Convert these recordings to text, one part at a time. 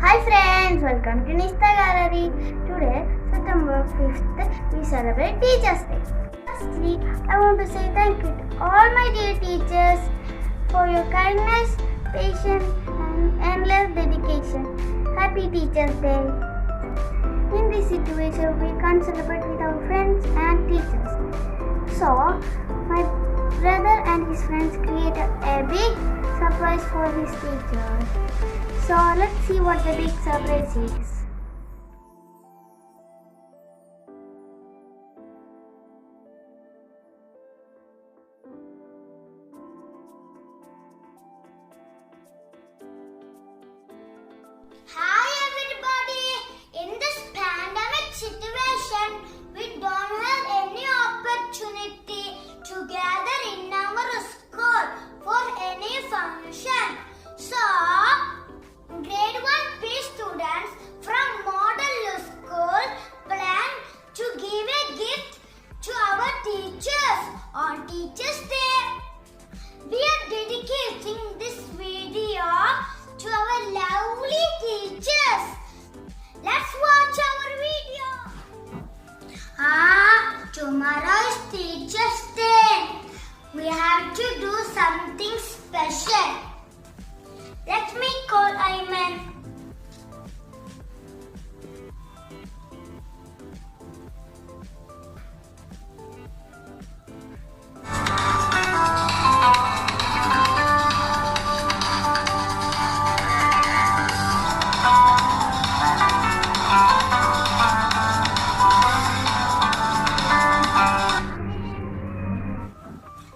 Hi friends, welcome to Nista Gallery. Today, September 5th, we celebrate Teachers Day. Firstly, I want to say thank you to all my dear teachers for your kindness, patience and endless dedication. Happy Teachers Day. In this situation, we can't celebrate with our friends and teachers. So, my brother and his friends created a big surprise for his teachers. So let's see what the big surprise is. Hi everybody! In this pandemic situation, we don't have any opportunity to gather in our school for any function. So, Grade 1 P students from Model School plan to give a gift to our teachers on Teachers Day. We are dedicating this video to our lovely teachers. Let's watch our video. Tomorrow is Teachers Day. We have to do something special. Let me call Ayman.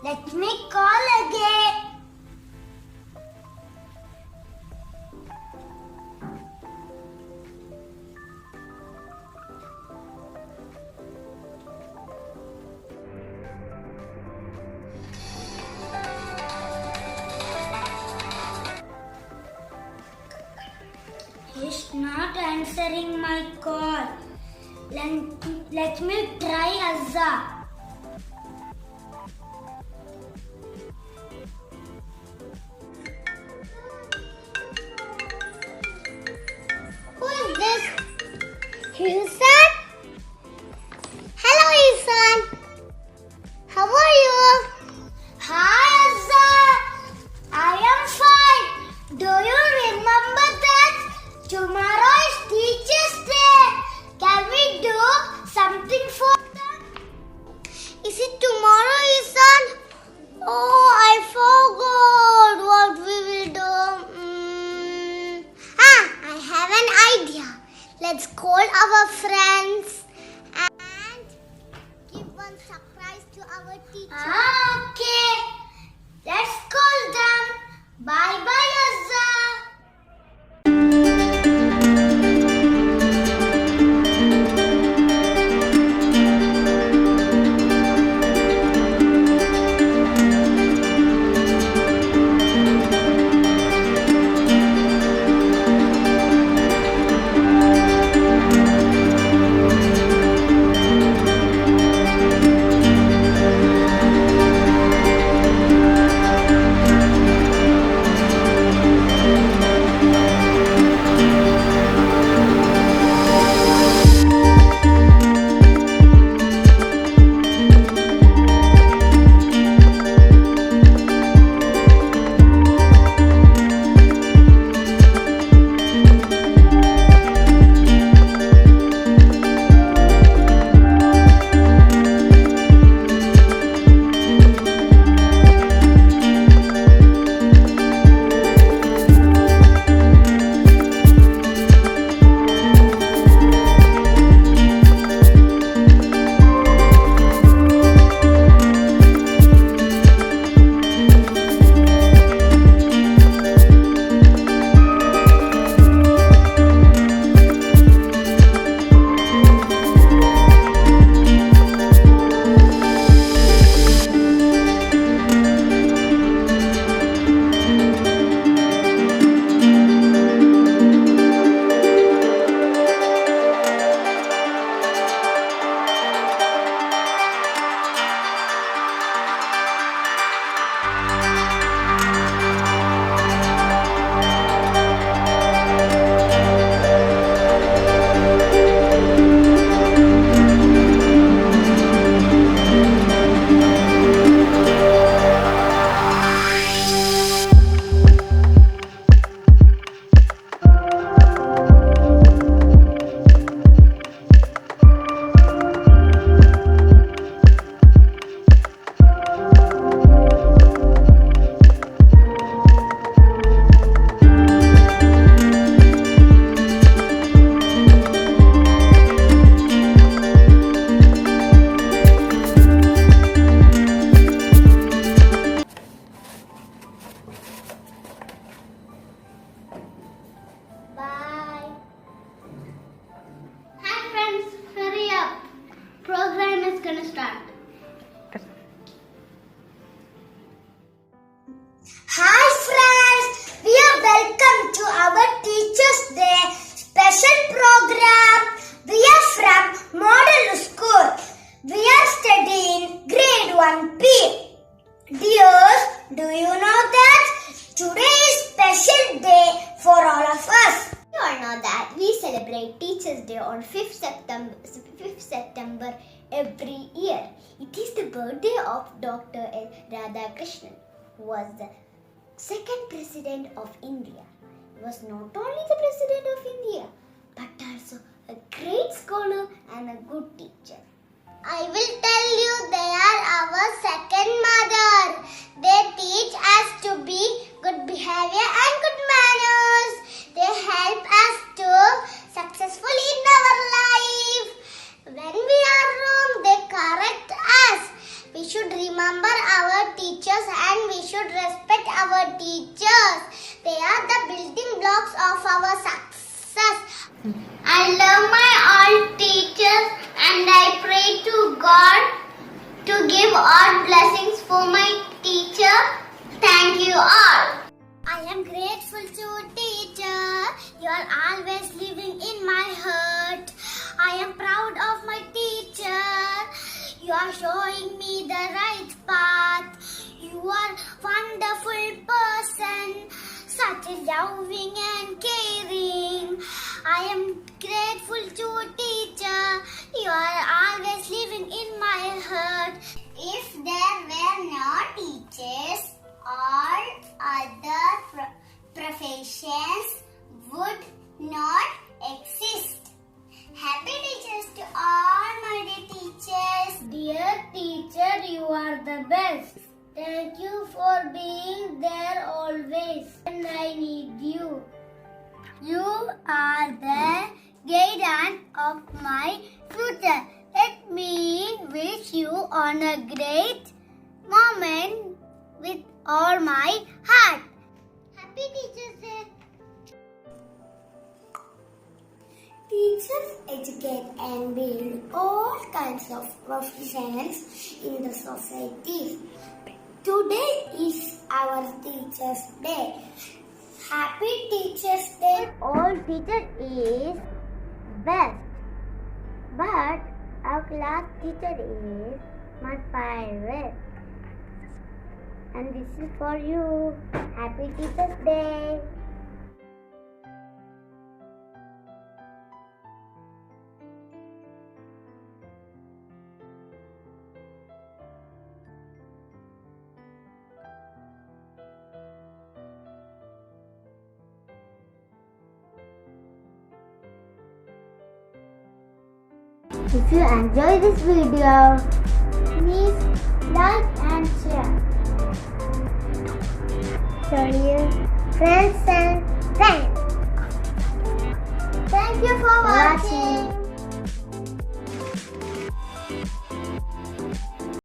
Let me call again. He's not answering my call. Let me try Azza. Who is this? Ihsan? Hello Ihsan. How are you? Hi Azza. I am fine. Do you remember that tomorrow is Teachers Day? Can we do something for them? Hi friends, we are welcome to our Teachers Day special program. We are from Model School. We are studying grade 1P. Dears, do you know that today is special day for all of us? You all know that we celebrate Teachers' Day on 5th September every year. It is the birthday of Dr. L. Radhakrishnan, who was the second president of India. He was not only the president of India, but also a great scholar and a good teacher. I will tell you they are our second mother. They teach us to be good behavior and good manners. They help us to successful in our life. When we are wrong, they correct us. We should remember our teachers and we should respect our teachers. They are the building blocks of our success. I love my all teachers and I pray to God to give all blessings for my teacher. Thank you all. I am grateful to teacher. You are always living in my heart. I am proud of my teacher. You are showing me the right path. You are wonderful person, such a loving and caring. I am grateful to teacher. You are always living in my heart. If there were no teachers, all other professions would not exist. Happy teachers to all my dear teachers. Dear teacher, you are the best. Thank you for being there always when I need you. You are the guidance of my future. Let me wish you on a great moment with all my heart. Happy Teachers Day. Teachers educate and build all kinds of professions in the society. Today is our Teachers Day. Happy Teachers Day. All teacher is best, but our class teacher is my favorite. And this is for you. Happy Teachers Day. If you enjoy this video, please like and share. Show your friends and friends. Thank you for watching.